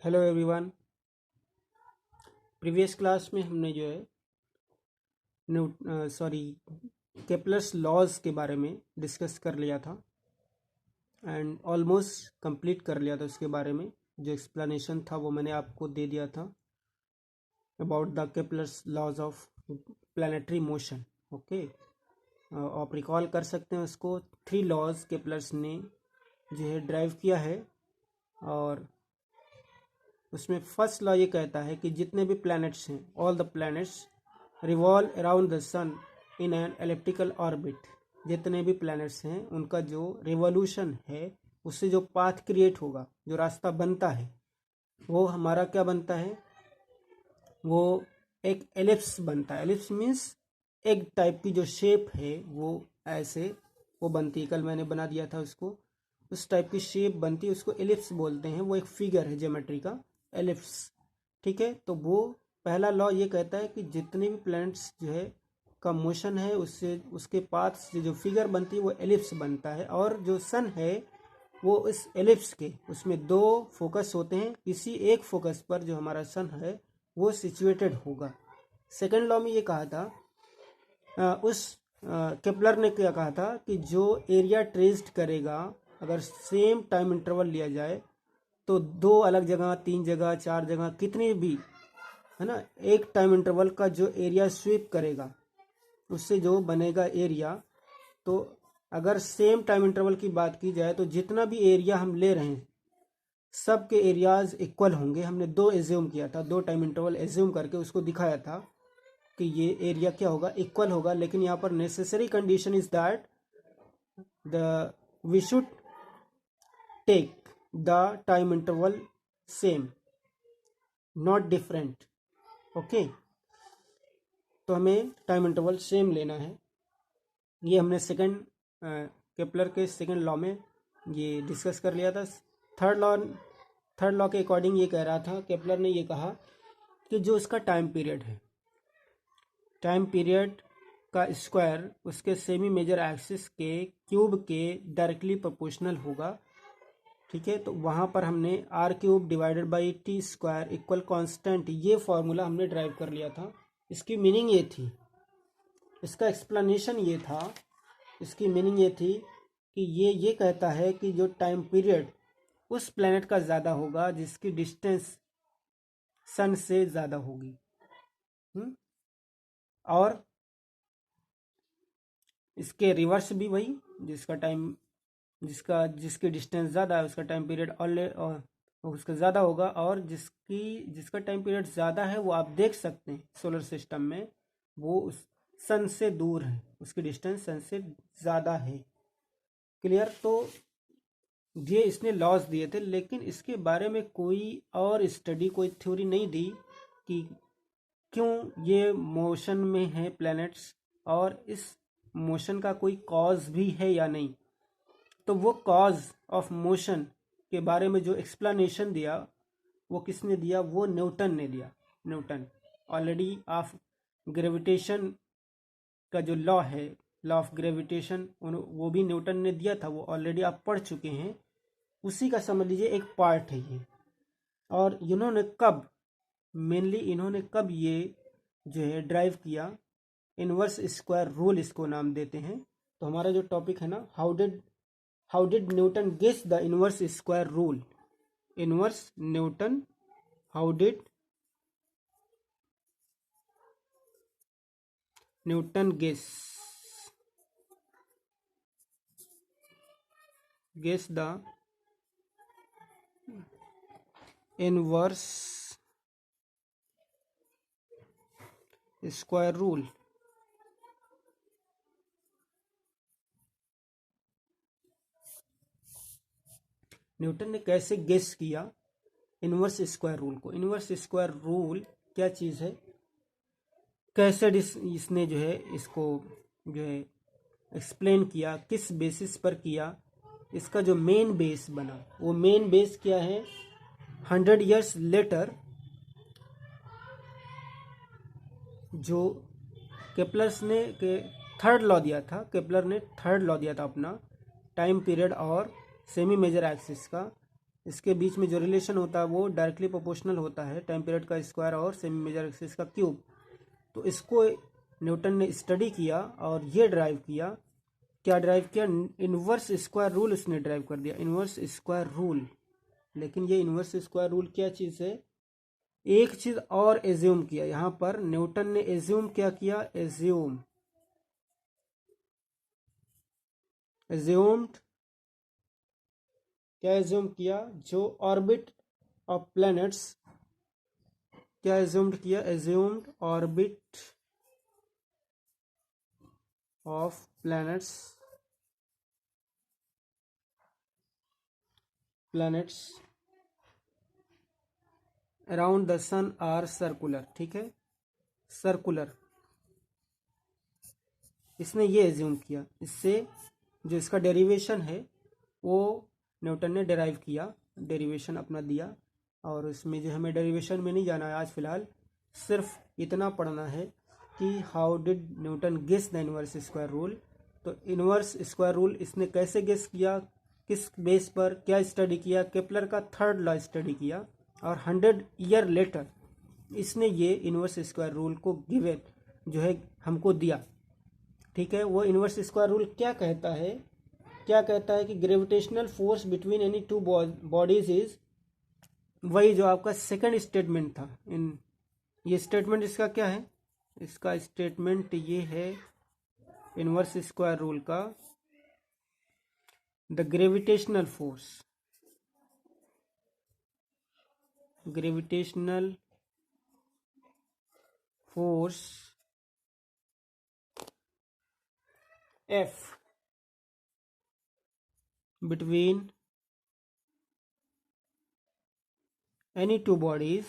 Hello everyone. Previous class में हमने जो है केप्लर्स लॉज के बारे में डिस्कस कर लिया था एंड ऑलमोस्ट कंप्लीट कर लिया था। उसके बारे में जो एक्सप्लेनेशन था वो मैंने आपको दे दिया था about the Kepler's laws of planetary motion. Okay, आप रिकॉल कर सकते हैं उसको। 3 लॉज केप्लर्स ने जो है ड्राइव किया है और उसमें फर्स्ट लॉ ये कहता है कि जितने भी प्लैनेट्स हैं, all the planets revolve around the sun in an elliptical orbit. जितने भी प्लैनेट्स हैं उनका जो रिवॉल्यूशन है उससे जो पाथ क्रिएट होगा, जो रास्ता बनता है, वो हमारा क्या बनता है, वो एक एलिप्स बनता है। एलिप्स मीन्स एक टाइप की जो शेप है वो ऐसे वो बनती है। कल मैंने बना दिया था उसको। उस टाइप की शेप बनती है, उसको एलिप्स बोलते हैं। वो एक फिगर है ज्योमेट्री का, एलिप्स। ठीक है, तो वो पहला लॉ ये कहता है कि जितने भी प्लैनेट्स जो है का मोशन है उससे उसके पाथ से जो फिगर बनती है वो एलिप्स बनता है। और जो सन है वो इस एलिप्स के उसमें 2 फोकस होते हैं। किसी एक फोकस पर जो हमारा सन है वो सिचुएटेड होगा। सेकेंड लॉ में ये कहा था, केपलर ने क्या कहा था कि जो एरिया ट्रेस्ड करेगा, अगर सेम टाइम इंटरवल लिया जाए तो 2 अलग जगह, 3 जगह, 4 जगह, कितनी भी है ना, एक टाइम इंटरवल का जो एरिया स्वीप करेगा उससे जो बनेगा एरिया। तो अगर सेम टाइम इंटरवल की बात की जाए तो जितना भी एरिया हम ले रहे हैं सब के एरियाज इक्वल होंगे। हमने 2 एज्यूम किया था, 2 टाइम इंटरवल एज्यूम करके उसको दिखाया था कि ये एरिया क्या होगा, इक्वल होगा। लेकिन यहाँ पर necessary condition is that the we should take the time interval same, not different. Okay, तो हमें टाइम इंटरवल सेम लेना है। ये हमने सेकंड केपलर के सेकंड लॉ में ये डिस्कस कर लिया था। थर्ड लॉ के अकॉर्डिंग ये कह रहा था, केपलर ने ये कहा कि जो उसका टाइम पीरियड है, टाइम पीरियड का स्क्वायर उसके सेमी मेजर एक्सिस के क्यूब के डायरेक्टली प्रोपोर्शनल होगा। ठीक है, तो वहाँ पर हमने r cube divided by t square equal constant, ये फॉर्मूला हमने ड्राइव कर लिया था। इसकी मीनिंग ये थी, इसका एक्सप्लेनेशन ये था, इसकी मीनिंग ये थी कि ये कहता है कि जो टाइम पीरियड उस प्लेनेट का ज़्यादा होगा जिसकी डिस्टेंस सन से ज़्यादा होगी। और इसके रिवर्स भी वही, जिसकी डिस्टेंस ज़्यादा है उसका टाइम पीरियड उसका ज़्यादा होगा। और जिसका टाइम पीरियड ज़्यादा है वो आप देख सकते हैं सोलर सिस्टम में, वो उस सन से दूर है, उसकी डिस्टेंस सन से ज़्यादा है। क्लियर? तो ये इसने लॉज दिए थे, लेकिन इसके बारे में कोई और स्टडी, कोई थ्योरी नहीं दी कि क्यों ये मोशन में है प्लैनेट्स और इस मोशन का कोई कॉज भी है या नहीं। तो वो कॉज ऑफ मोशन के बारे में जो एक्सप्लेनेशन दिया वो किसने दिया? वो न्यूटन ने दिया। न्यूटन ऑलरेडी ऑफ ग्रेविटेशन का जो लॉ है, लॉ ऑफ ग्रेविटेशन, वो भी न्यूटन ने दिया था। वो ऑलरेडी आप पढ़ चुके हैं। उसी का समझ लीजिए एक पार्ट है ये। और इन्होंने कब, मेनली इन्होंने कब ये जो है ड्राइव किया? इनवर्स स्क्वायर रूल इसको नाम देते हैं। तो हमारा जो टॉपिक है ना, how did Newton guess the inverse square rule? Inverse Newton, how did Newton guess the inverse square rule? Newton ने कैसे गेस किया इनवर्स स्क्वायर रूल को? इनवर्स स्क्वायर रूल क्या चीज़ है, कैसे इसने जो है इसको जो है एक्सप्लेन किया, किस बेसिस पर किया? इसका जो मेन बेस बना, वो मेन बेस क्या है? 100 years लेटर जो केपलर्स ने के थर्ड लॉ दिया था, केपलर ने थर्ड लॉ दिया था अपना, टाइम पीरियड और सेमी मेजर एक्सिस का। इसके बीच में जो रिलेशन होता है वो डायरेक्टली प्रोपोर्शनल होता है टाइम पीरियड का स्क्वायर और सेमी मेजर एक्सिस का क्यूब। तो इसको न्यूटन ने स्टडी किया और ये ड्राइव किया। क्या ड्राइव किया? इनवर्स स्क्वायर रूल इसने ड्राइव कर दिया, इनवर्स स्क्वायर रूल। लेकिन ये इनवर्स स्क्वायर रूल क्या चीज़ है? एक चीज़ और एज्यूम किया यहाँ पर न्यूटन ने। एज्यूम क्या किया? एज्यूम्ड क्या एज्यूम किया? जो ऑर्बिट ऑफ प्लैनेट्स, क्या एज्यूम्ड किया? Assumed orbit of planets around the sun are circular. ठीक है, सर्कुलर इसने ये एज्यूम किया। इससे जो इसका डेरिवेशन है वो न्यूटन ने डेराइव किया, डेरिवेशन अपना दिया। और इसमें जो हमें डेरिवेशन में नहीं जाना है आज फिलहाल, सिर्फ इतना पढ़ना है कि how did Newton guess the inverse square rule. तो इनवर्स स्क्वायर रूल इसने कैसे गेस किया, किस बेस पर, क्या स्टडी किया? केपलर का थर्ड लॉ स्टडी किया और 100 ईयर लेटर इसने ये इनवर्स स्क्वायर रूल को गिवन जो है हमको दिया। ठीक है, वो इनवर्स स्क्वायर रूल क्या कहता है? क्या कहता है कि gravitational force between any two bodies is, वही जो आपका सेकंड स्टेटमेंट था। इन ये स्टेटमेंट इसका क्या है? इसका स्टेटमेंट ये है इनवर्स स्क्वायर रूल का, the gravitational force F between any two bodies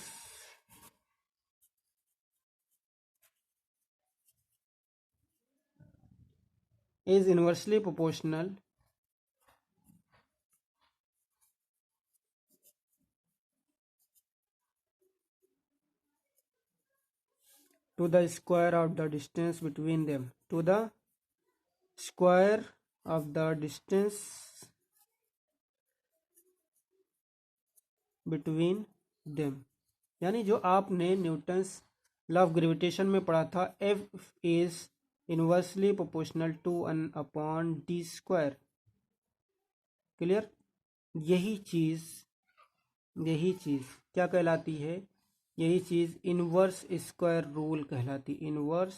is inversely proportional to the square of the distance between them, to the square of the distance between them। यानी जो आपने Newton's law of gravitation में पढ़ा था, F is inversely proportional to 1/d²। Clear? यही चीज क्या कहलाती है? यही चीज इनवर्स स्क्वायर रूल कहलाती। इनवर्स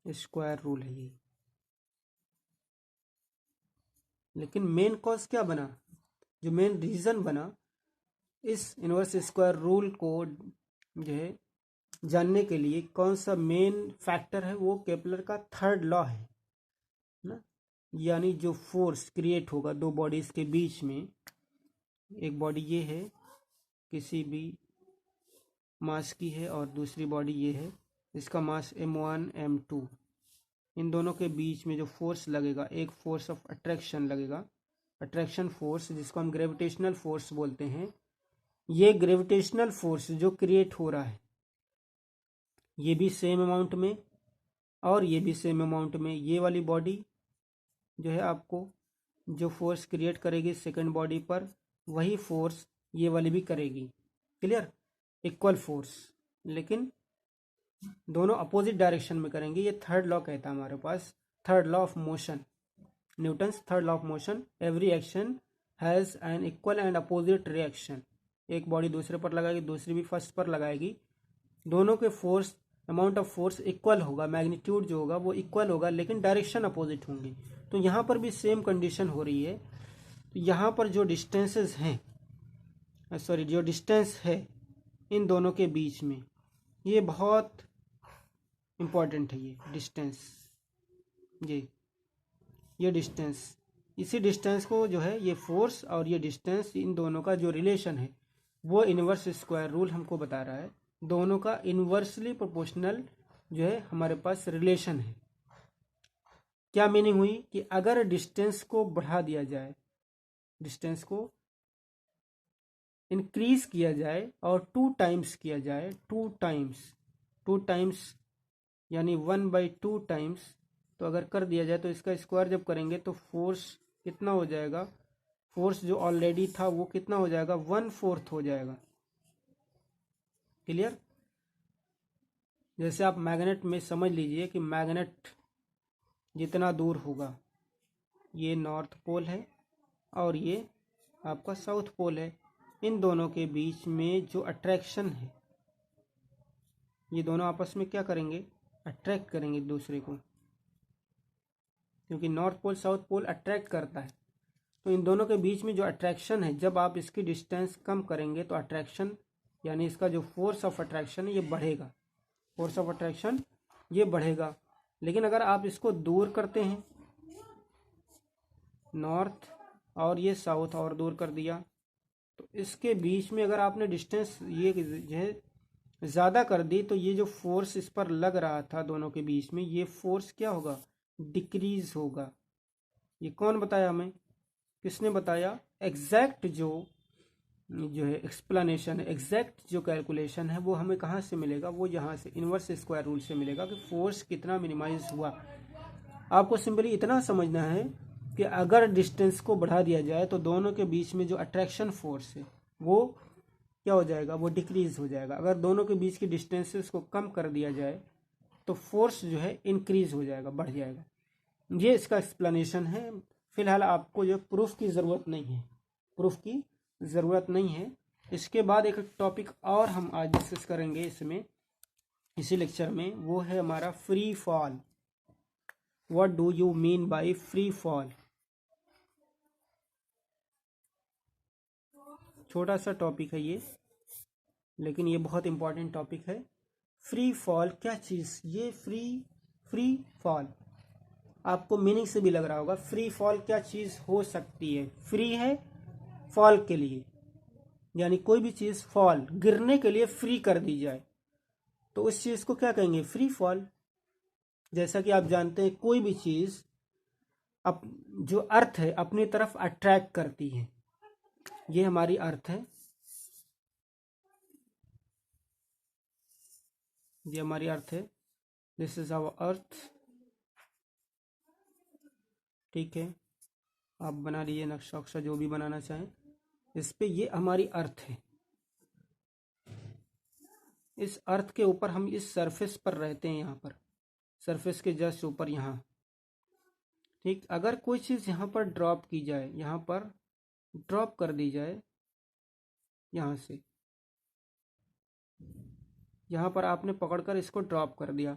स्क्वायर रूल है ये। लेकिन मेन कॉज क्या बना, जो मेन रीजन बना इस इनवर्स स्क्वायर रूल को जो है जानने के लिए, कौन सा मेन फैक्टर है? वो केपलर का थर्ड लॉ है ना। यानी जो फोर्स क्रिएट होगा दो बॉडीज के बीच में, एक बॉडी ये है किसी भी मास की है और दूसरी बॉडी ये है, इसका मास m1 m2, इन दोनों के बीच में जो फोर्स लगेगा, एक फोर्स ऑफ अट्रैक्शन लगेगा, अट्रैक्शन फोर्स, जिसको हम ग्रेविटेशनल फोर्स बोलते हैं। ये ग्रेविटेशनल फोर्स जो क्रिएट हो रहा है ये भी सेम अमाउंट में और ये भी सेम अमाउंट में। ये वाली बॉडी जो है आपको जो फोर्स क्रिएट करेगी सेकंड बॉडी पर, वही फोर्स ये वाली भी करेगी। क्लियर? इक्वल फोर्स, लेकिन दोनों अपोजिट डायरेक्शन में करेंगे। ये थर्ड लॉ कहता है हमारे पास, third law of motion, Newton's third law of motion. Every action has an equal and opposite reaction. एक बॉडी दूसरे पर लगाएगी, दूसरी भी फर्स्ट पर लगाएगी, दोनों के force, amount of force equal होगा, मैग्नीट्यूड जो होगा वो इक्वल होगा, लेकिन डायरेक्शन अपोजिट होंगी। तो यहाँ पर भी सेम कंडीशन हो रही है। तो यहाँ पर जो डिस्टेंसेस हैं, जो डिस्टेंस है इन दोनों के बीच में, ये बहुत इम्पॉर्टेंट है। ये डिस्टेंस, ये डिस्टेंस, इसी डिस्टेंस को जो है, ये फोर्स और ये डिस्टेंस, इन दोनों का जो रिलेशन है वो इनवर्स स्क्वायर रूल हमको बता रहा है। दोनों का इनवर्सली प्रोपोर्शनल जो है हमारे पास रिलेशन है। क्या मीनिंग हुई कि अगर डिस्टेंस को बढ़ा दिया जाए, डिस्टेंस को इंक्रीज किया जाए और 2 टाइम्स किया जाए, 2 टाइम्स यानी 1/2 टाइम्स, तो अगर कर दिया जाए तो इसका स्क्वायर जब करेंगे तो फोर्स कितना हो जाएगा, फोर्स जो ऑलरेडी था वो कितना हो जाएगा, 1/4 हो जाएगा। क्लियर। जैसे आप मैग्नेट में समझ लीजिए कि मैग्नेट जितना दूर होगा, ये नॉर्थ पोल है और ये आपका साउथ पोल है, इन दोनों के बीच में जो अट्रैक्शन है, ये दोनों आपस में क्या करेंगे, अट्रैक्ट करेंगे एक दूसरे को, क्योंकि north pole south pole attract करता है। तो इन दोनों के बीच में जो अट्रैक्शन है, जब आप इसकी डिस्टेंस कम करेंगे तो अट्रैक्शन यानी इसका जो फोर्स ऑफ अट्रैक्शन है ये बढ़ेगा, फोर्स ऑफ अट्रैक्शन ये बढ़ेगा। लेकिन अगर आप इसको दूर करते हैं, नॉर्थ और ये साउथ और दूर कर दिया, तो इसके बीच में अगर आपने डिस्टेंस ये जो है ज़्यादा कर दी, तो ये जो फोर्स इस पर लग रहा था दोनों के बीच में, ये फोर्स क्या होगा, डिक्रीज होगा। ये कौन बताया हमें, किसने बताया, एग्जैक्ट जो है एक्सप्लेनेशन है, एग्जैक्ट जो कैलकुलेशन है वो हमें कहाँ से मिलेगा, वो यहाँ से इन्वर्स स्क्वायर रूल से मिलेगा कि फोर्स कितना मिनिमाइज हुआ। आपको सिंपली इतना समझना है कि अगर डिस्टेंस को बढ़ा दिया जाए तो दोनों के बीच में जो अट्रैक्शन फोर्स है वो क्या हो जाएगा, वो डिक्रीज हो जाएगा। अगर दोनों के बीच की डिस्टेंसेस को कम कर दिया जाए तो फोर्स जो है इंक्रीज हो जाएगा, बढ़ जाएगा। ये इसका एक्सप्लेनेशन है। फिलहाल आपको जो प्रूफ की ज़रूरत नहीं है, प्रूफ की ज़रूरत नहीं है। इसके बाद एक टॉपिक और हम आज डिस्कस करेंगे इसमें, इसी लेक्चर में, वो है हमारा free fall. What do you mean by free fall. छोटा सा टॉपिक है ये, लेकिन ये बहुत इंपॉर्टेंट टॉपिक है। फ्री फॉल क्या चीज़, ये फ्री फॉल आपको मीनिंग से भी लग रहा होगा। फ्री फॉल क्या चीज़ हो सकती है, फ्री है फॉल के लिए, यानी कोई भी चीज़ फॉल गिरने के लिए फ्री कर दी जाए तो उस चीज़ को क्या कहेंगे, फ्री फॉल। जैसा कि आप जानते हैं कोई भी चीज़ जो अर्थ है अपनी तरफ अट्रैक्ट करती है, ये हमारी अर्थ है, ये हमारी अर्थ है, दिस इज आवर अर्थ। ठीक है, आप बना लीजिए नक्शा वक्शा जो भी बनाना चाहें इस पे। ये हमारी अर्थ है, इस अर्थ के ऊपर हम इस सरफेस पर रहते हैं, यहाँ पर सरफेस के जस्ट ऊपर यहाँ। ठीक, अगर कोई चीज़ यहाँ पर ड्रॉप की जाए, यहाँ पर ड्रॉप कर दी जाए, यहाँ से यहाँ पर आपने पकड़कर इसको ड्रॉप कर दिया,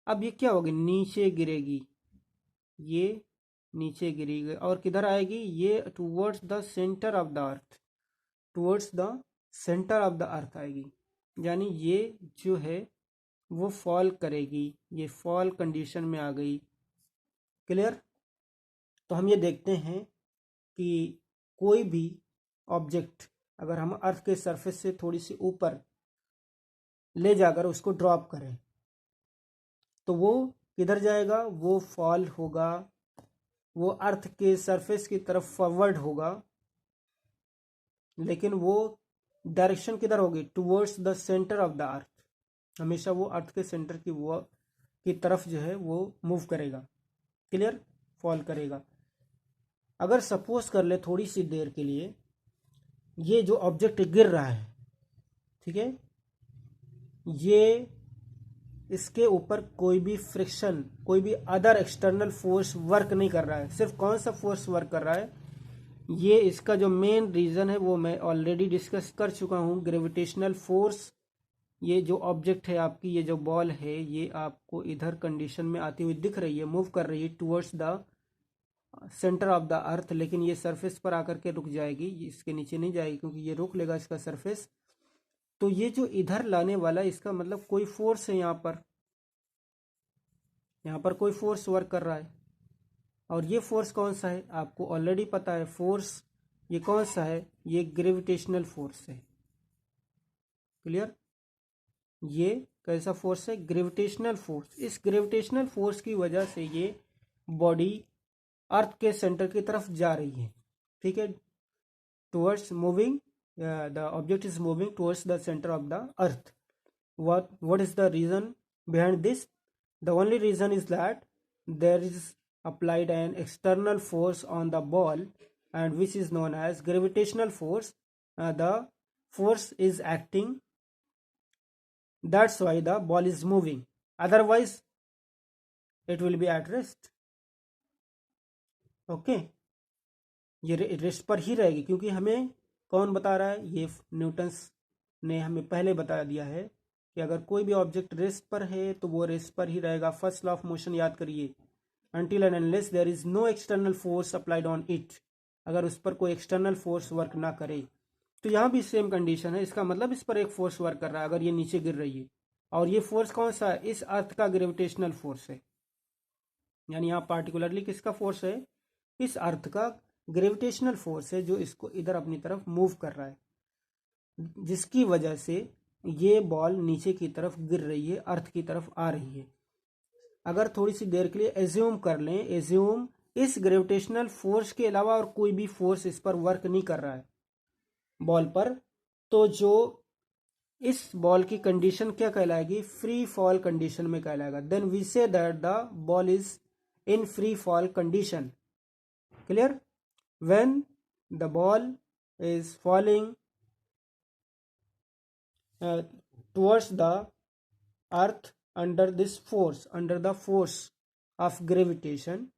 अब ये क्या होगी, नीचे गिरेगी, ये नीचे गिरेगी और किधर आएगी, ये towards the centre of the earth, towards the centre of the अर्थ आएगी। यानी ये जो है वो फॉल करेगी, ये फॉल कंडीशन में आ गई। क्लियर। तो हम ये देखते हैं कि कोई भी ऑब्जेक्ट अगर हम अर्थ के सरफेस से थोड़ी सी ऊपर ले जाकर उसको ड्रॉप करें तो वो किधर जाएगा, वो फॉल होगा, वो अर्थ के सरफेस की तरफ फॉरवर्ड होगा, लेकिन वो डायरेक्शन किधर होगी, towards the centre of the अर्थ। हमेशा वो अर्थ के सेंटर की तरफ जो है वो मूव करेगा। क्लियर, फॉल करेगा। अगर सपोज कर ले थोड़ी सी देर के लिए ये जो ऑब्जेक्ट गिर रहा है, ठीक है, ये इसके ऊपर कोई भी फ्रिक्शन, कोई भी अदर एक्सटर्नल फोर्स वर्क नहीं कर रहा है। सिर्फ कौन सा फोर्स वर्क कर रहा है, ये इसका जो मेन रीज़न है वो मैं ऑलरेडी डिस्कस कर चुका हूँ, ग्रेविटेशनल फोर्स। ये जो ऑब्जेक्ट है आपकी, ये जो बॉल है, ये आपको इधर कंडीशन में आती हुई दिख रही है, मूव कर रही है towards the centre of the अर्थ, लेकिन ये सरफेस पर आकर के रुक जाएगी, इसके नीचे नहीं जाएगी क्योंकि ये रोक लेगा इसका सरफेस। तो ये जो इधर लाने वाला, इसका मतलब कोई फोर्स है, यहाँ पर कोई फोर्स वर्क कर रहा है। और ये फोर्स कौन सा है, आपको ऑलरेडी पता है फोर्स ये कौन सा है, ये ग्रेविटेशनल फोर्स है। क्लियर, ये कैसा फोर्स है, ग्रेविटेशनल फोर्स। इस ग्रेविटेशनल फोर्स की वजह से ये बॉडी अर्थ के सेंटर की तरफ जा रही है। ठीक है, towards moving, the object is moving towards the center of the earth. What is the reason behind this? The only reason is that there is applied an external force on the ball and which is known as gravitational force. The force is acting, that's why the ball is moving, otherwise it will be at rest. Okay, ये rest पर ही रहेगी, क्योंकि हमें कौन बता रहा है, ये न्यूटन्स ने हमें पहले बता दिया है कि अगर कोई भी ऑब्जेक्ट रेस्ट पर है तो वो रेस्ट पर ही रहेगा। फर्स्ट लॉ ऑफ मोशन याद करिए, until and unless there is no external force applied on it, अगर उस पर कोई एक्सटर्नल फोर्स वर्क ना करे। तो यहाँ भी सेम कंडीशन है, इसका मतलब इस पर एक फोर्स वर्क कर रहा है अगर ये नीचे गिर रही है, और ये फोर्स कौन सा है, इस अर्थ का ग्रेविटेशनल फोर्स है। यानी यहाँ पार्टिकुलरली किसका फोर्स है, इस अर्थ का ग्रेविटेशनल फोर्स है जो इसको इधर अपनी तरफ मूव कर रहा है, जिसकी वजह से ये बॉल नीचे की तरफ गिर रही है, अर्थ की तरफ आ रही है। अगर थोड़ी सी देर के लिए एज्यूम कर लें, एज्यूम इस ग्रेविटेशनल फोर्स के अलावा और कोई भी फोर्स इस पर वर्क नहीं कर रहा है बॉल पर, तो जो इस बॉल की कंडीशन क्या कहलाएगी, फ्री फॉल कंडीशन में कहलाएगा। Then we say that the ball is in free fall condition. Clear? When the ball is falling towards the earth under this force, under the force of gravitation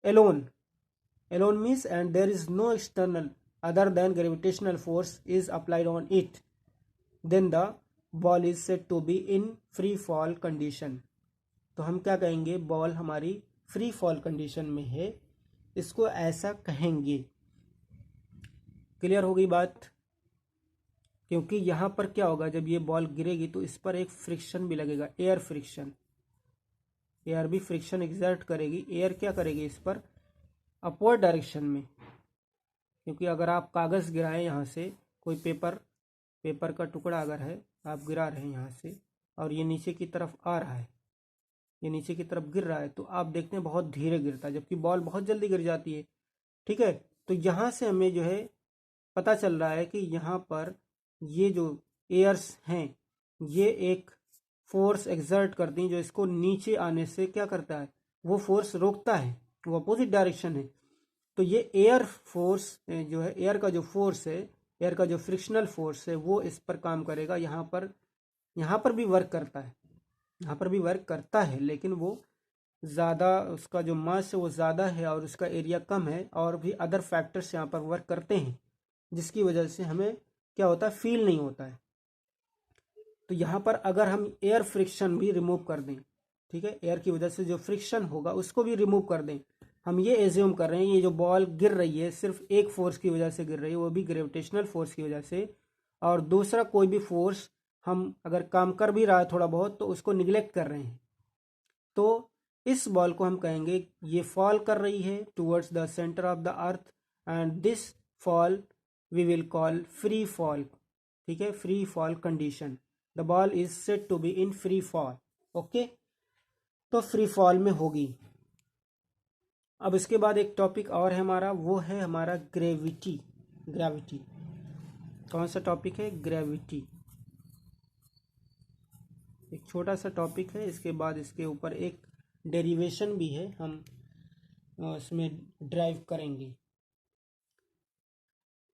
alone means, and there is no external other than gravitational force is applied on it, then the ball is said to be in free fall condition. तो हम क्या कहेंगे, ball हमारी free fall condition में है, इसको ऐसा कहेंगे। क्लियर हो गई बात? क्योंकि यहाँ पर क्या होगा, जब ये बॉल गिरेगी तो इस पर एक फ्रिक्शन भी लगेगा, एयर फ्रिक्शन, एयर भी फ्रिक्शन एग्जर्ट करेगी। एयर क्या करेगी इस पर, अपवर्ड डायरेक्शन में, क्योंकि अगर आप कागज़ गिराएं यहाँ से, कोई पेपर का टुकड़ा अगर है, आप गिरा रहे हैं यहाँ से और ये नीचे की तरफ आ रहा है, ये नीचे की तरफ गिर रहा है, तो आप देखते हैं बहुत धीरे गिरता है, जबकि बॉल बहुत जल्दी गिर जाती है। ठीक है, तो यहाँ से हमें जो है पता चल रहा है कि यहाँ पर ये जो एयर्स हैं ये एक फोर्स एग्जर्ट करती हैं जो इसको नीचे आने से क्या करता है, वो फोर्स रोकता है, वो अपोजिट डायरेक्शन है। तो ये एयर फोर्स जो है, एयर का जो फोर्स है, एयर का जो फ्रिक्शनल फोर्स है, वो इस पर काम करेगा। यहाँ पर भी वर्क करता है, यहाँ पर भी वर्क करता है, लेकिन वो ज़्यादा, उसका जो मास है वो ज़्यादा है और उसका एरिया कम है, और भी अदर फैक्टर्स यहाँ पर वर्क करते हैं, जिसकी वजह से हमें क्या होता है, फील नहीं होता है। तो यहाँ पर अगर हम एयर फ्रिक्शन भी रिमूव कर दें, ठीक है, एयर की वजह से जो फ्रिक्शन होगा उसको भी रिमूव कर दें, हम ये एज्यूम कर रहे हैं ये जो बॉल गिर रही है सिर्फ एक फोर्स की वजह से गिर रही है, वो भी ग्रेविटेशनल फोर्स की वजह से, और दूसरा कोई भी फोर्स हम अगर काम कर भी रहा है थोड़ा बहुत तो उसको निगलेक्ट कर रहे हैं, तो इस बॉल को हम कहेंगे ये फॉल कर रही है towards the centre of the earth, and this fall we will call free fall. ठीक है, free fall condition, the ball is said to be in free fall. Okay, तो फ्री फॉल में होगी। अब इसके बाद एक टॉपिक और है हमारा, वो है हमारा ग्रेविटी। ग्रेविटी कौन सा टॉपिक है, ग्रेविटी। एक छोटा सा टॉपिक है, इसके बाद इसके ऊपर एक डेरिवेशन भी है, हम इसमें ड्राइव करेंगे।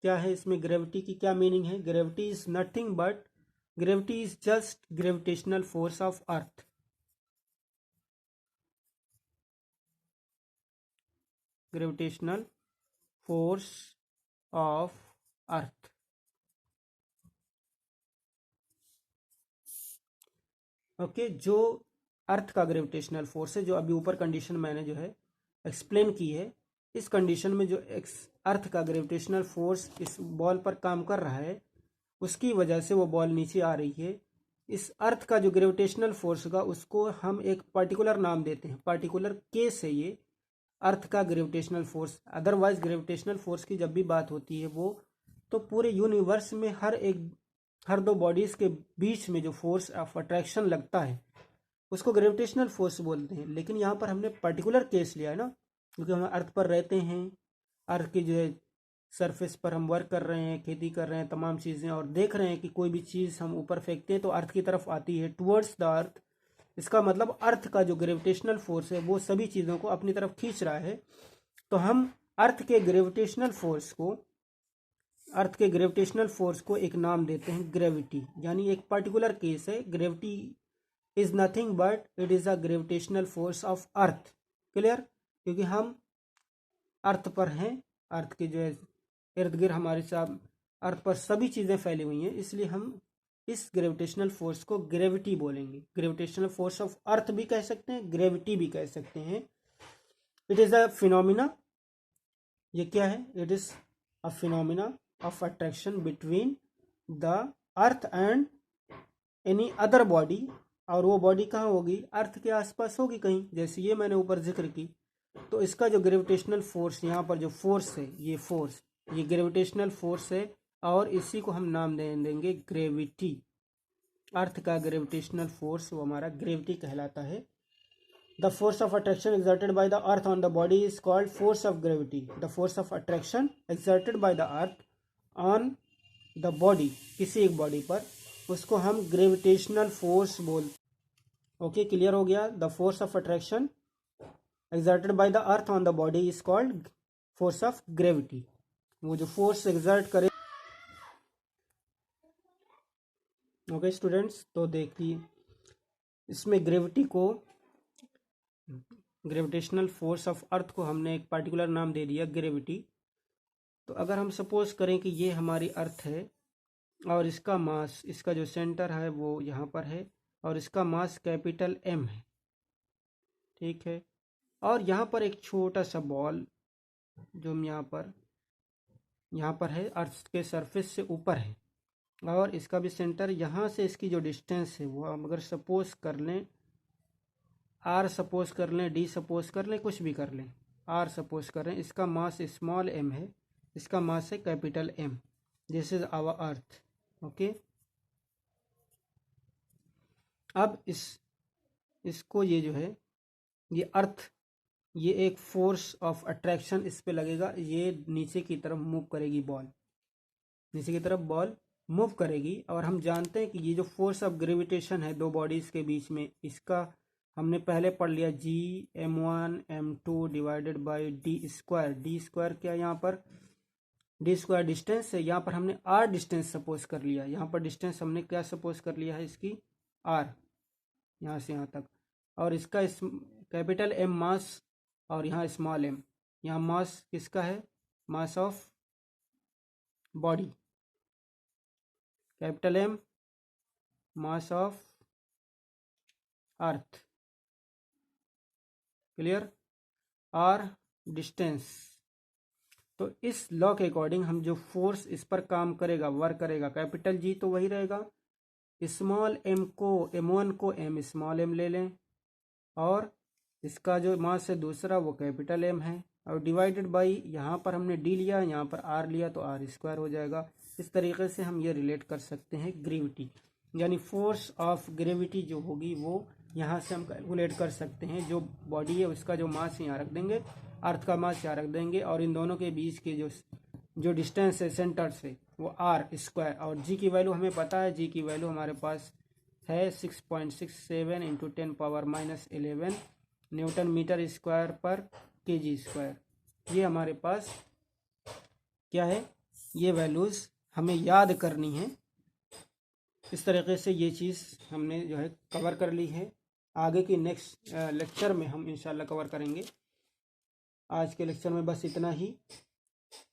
क्या है इसमें, ग्रेविटी की क्या मीनिंग है। Gravity is nothing but, gravity is just gravitational force of earth. Gravitational force of earth. Okay, जो अर्थ का ग्रेविटेशनल फोर्स है, जो अभी ऊपर कंडीशन मैंने जो है एक्सप्लेन की है, इस कंडीशन में जो अर्थ का ग्रेविटेशनल फोर्स इस बॉल पर काम कर रहा है, उसकी वजह से वो बॉल नीचे आ रही है। इस अर्थ का जो ग्रेविटेशनल फोर्स होगा उसको हम एक पर्टिकुलर नाम देते हैं, पर्टिकुलर केस है ये अर्थ का gravitational force. Otherwise gravitational force की जब भी बात होती है वो तो पूरे यूनिवर्स में हर दो बॉडीज के बीच में जो फोर्स ऑफ अट्रैक्शन लगता है उसको ग्रेविटेशनल फोर्स बोलते हैं। लेकिन यहाँ पर हमने पर्टिकुलर केस लिया है ना, क्योंकि हम अर्थ पर रहते हैं, अर्थ की जो है सरफेस पर हम वर्क कर रहे हैं, खेती कर रहे हैं, तमाम चीज़ें, और देख रहे हैं कि कोई भी चीज़ हम ऊपर फेंकते हैं तो अर्थ की तरफ आती है, टुवर्ड्स द अर्थ, इसका मतलब अर्थ का जो ग्रेविटेशनल फोर्स है वो सभी चीज़ों को अपनी तरफ खींच रहा है। तो हम अर्थ के ग्रेविटेशनल फोर्स को एक नाम देते हैं ग्रेविटी। यानी एक पर्टिकुलर केस है, gravity is nothing but it is a gravitational force of earth. Clear? क्योंकि हम अर्थ पर हैं, अर्थ के जो है इर्द गिर्द हमारे साथ अर्थ पर सभी चीज़ें फैली हुई हैं, इसलिए हम इस ग्रेविटेशनल फोर्स को ग्रेविटी बोलेंगे। ग्रेविटेशनल फोर्स ऑफ अर्थ भी कह सकते हैं, ग्रेविटी भी कह सकते हैं। इट इज़ अ फिनोमिना, ये क्या है? It is a phenomena of attraction between the earth and any other body. और वो बॉडी कहाँ होगी? अर्थ के आसपास होगी कहीं, जैसे ये मैंने ऊपर जिक्र की। तो इसका जो ग्रेविटेशनल फोर्स, यहाँ पर जो फोर्स है, ये ग्रेविटेशनल फोर्स है, और इसी को हम नाम दे देंगे ग्रेविटी। अर्थ का ग्रेविटेशनल फोर्स वो हमारा ग्रेविटी कहलाता है। The force of attraction exerted by the earth on the body is called force of gravity. The force of attraction exerted by the earth on the body, किसी एक body पर, उसको हम gravitational force okay, clear हो गया? The force of attraction exerted by the earth on the body is called force of gravity. वो जो force exert करे। ओके स्टूडेंट्स, तो देखिए इसमें ग्रेविटेशनल फोर्स ऑफ अर्थ को हमने एक पर्टिकुलर नाम दे दिया ग्रेविटी। तो अगर हम सपोज करें कि ये हमारी अर्थ है और इसका मास, इसका जो सेंटर है वो यहाँ पर है, और इसका मास कैपिटल एम है, ठीक है। और यहाँ पर एक छोटा सा बॉल जो हम यहाँ पर है, अर्थ के सरफेस से ऊपर है, और इसका भी सेंटर, यहाँ से इसकी जो डिस्टेंस है वो हम अगर सपोज कर लें, आर सपोज कर लें, डी सपोज कर लें, कुछ भी कर लें, आर सपोज कर लें, इसका मास स्मॉल एम है, इसका मास है capital M. This is our earth. Okay, अब इसको ये जो है, ये अर्थ, ये एक फोर्स ऑफ अट्रैक्शन इस पे लगेगा, ये नीचे की तरफ मूव करेगी बॉल, नीचे की तरफ बॉल मूव करेगी। और हम जानते हैं कि ये जो फोर्स ऑफ ग्रेविटेशन है दो बॉडीज के बीच में, इसका हमने पहले पढ़ लिया, G(m1 m2) divided by D square. D square क्या है? यहाँ पर डी स्क्वायर डिस्टेंस है, यहाँ पर हमने आर डिस्टेंस सपोज कर लिया। यहाँ पर डिस्टेंस हमने क्या सपोज कर लिया है? इसकी आर, यहाँ से यहाँ तक। और इसका कैपिटल एम मास, और यहाँ स्मॉल एम। यहाँ मास किसका है? Mass of body, capital M mass of earth. Clear? R distance. तो इस लॉ के अकॉर्डिंग हम जो फोर्स इस पर काम करेगा, वर्क करेगा, कैपिटल जी तो वही रहेगा, स्मॉल एम को, m1 को एम स्मॉल एम ले लें, और इसका जो मास है दूसरा वो कैपिटल एम है, और डिवाइडेड बाई, यहाँ पर हमने डी लिया, यहाँ पर आर लिया, तो आर स्क्वायर हो जाएगा। इस तरीके से हम ये रिलेट कर सकते हैं ग्रेविटी, यानी फोर्स ऑफ ग्रेविटी जो होगी वो यहाँ से हम कैलकुलेट कर सकते हैं। जो बॉडी है उसका जो मास यहाँ रख देंगे, अर्थ का मास यहाँ रख देंगे, और इन दोनों के बीच के जो डिस्टेंस है सेंटर से वो आर स्क्वायर, और जी की वैल्यू हमें पता है, जी की वैल्यू हमारे पास है 6.67 इंटू 10⁻11 न्यूटन मीटर स्क्वायर पर kg स्क्वायर। ये हमारे पास क्या है? ये वैल्यूज़ हमें याद करनी है। इस तरीके से ये चीज़ हमने जो है कवर कर ली है। आगे की नेक्स्ट लेक्चर में हम इंशाल्लाह कवर करेंगे। आज के लेक्चर में बस इतना ही।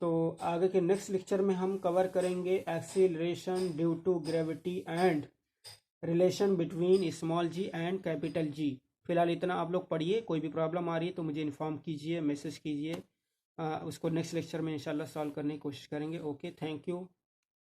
तो आगे के नेक्स्ट लेक्चर में हम कवर करेंगे acceleration due to gravity and relation between small g and capital G. फिलहाल इतना आप लोग पढ़िए, कोई भी प्रॉब्लम आ रही है तो मुझे इन्फॉर्म कीजिए, मैसेज कीजिए, उसको नेक्स्ट लेक्चर में इंशाल्लाह सॉल्व करने की कोशिश करेंगे। Okay, thank you.